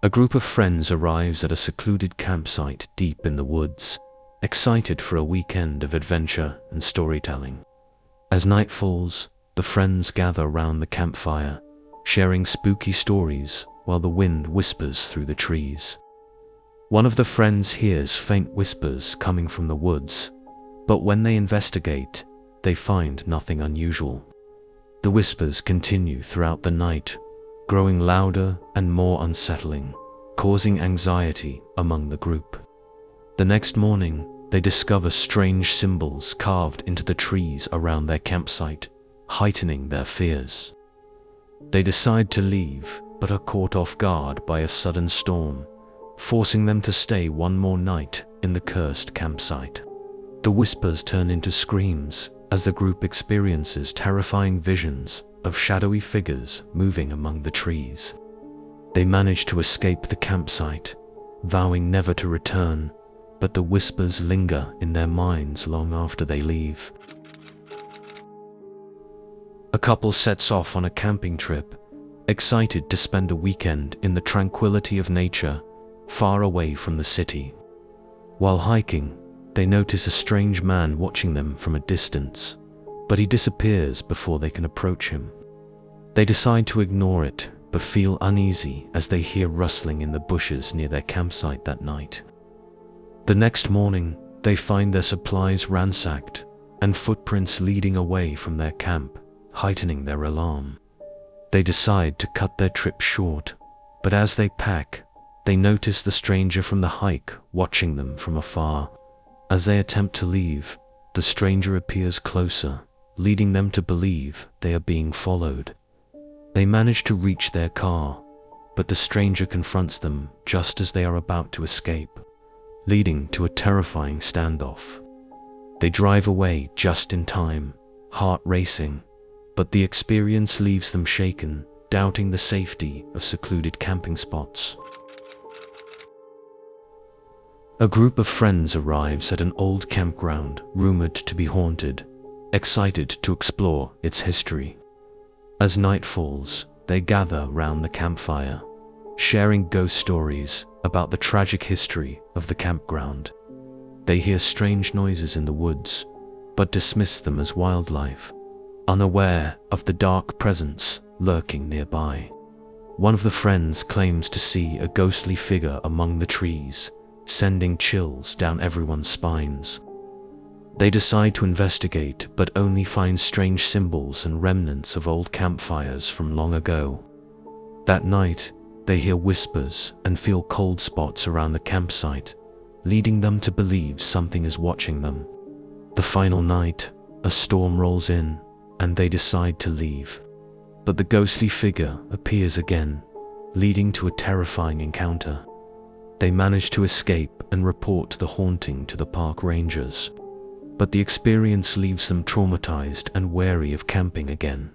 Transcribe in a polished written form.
A group of friends arrives at a secluded campsite deep in the woods, excited for a weekend of adventure and storytelling. As night falls, the friends gather round the campfire, sharing spooky stories while the wind whispers through the trees. One of the friends hears faint whispers coming from the woods, but when they investigate, they find nothing unusual. The whispers continue throughout the night, growing louder and more unsettling, causing anxiety among the group. The next morning, they discover strange symbols carved into the trees around their campsite, heightening their fears. They decide to leave, but are caught off guard by a sudden storm, forcing them to stay one more night in the cursed campsite. The whispers turn into screams as the group experiences terrifying visions of shadowy figures moving among the trees. They manage to escape the campsite, vowing never to return, but the whispers linger in their minds long after they leave. A couple sets off on a camping trip, excited to spend a weekend in the tranquility of nature, far away from the city. While hiking, they notice a strange man watching them from a distance, but he disappears before they can approach him. They decide to ignore it, but feel uneasy as they hear rustling in the bushes near their campsite that night. The next morning, they find their supplies ransacked and footprints leading away from their camp, heightening their alarm. They decide to cut their trip short, but as they pack, they notice the stranger from the hike watching them from afar. As they attempt to leave, the stranger appears closer, leading them to believe they are being followed. They manage to reach their car, but the stranger confronts them just as they are about to escape, leading to a terrifying standoff. They drive away just in time, heart racing, but the experience leaves them shaken, doubting the safety of secluded camping spots. A group of friends arrives at an old campground rumored to be haunted, excited to explore its history. As night falls, they gather round the campfire, sharing ghost stories about the tragic history of the campground. They hear strange noises in the woods, but dismiss them as wildlife, unaware of the dark presence lurking nearby. One of the friends claims to see a ghostly figure among the trees, sending chills down everyone's spines. They decide to investigate, but only find strange symbols and remnants of old campfires from long ago. That night, they hear whispers and feel cold spots around the campsite, leading them to believe something is watching them. The final night, a storm rolls in, and they decide to leave. But the ghostly figure appears again, leading to a terrifying encounter. They manage to escape and report the haunting to the park rangers, but the experience leaves them traumatized and wary of camping again.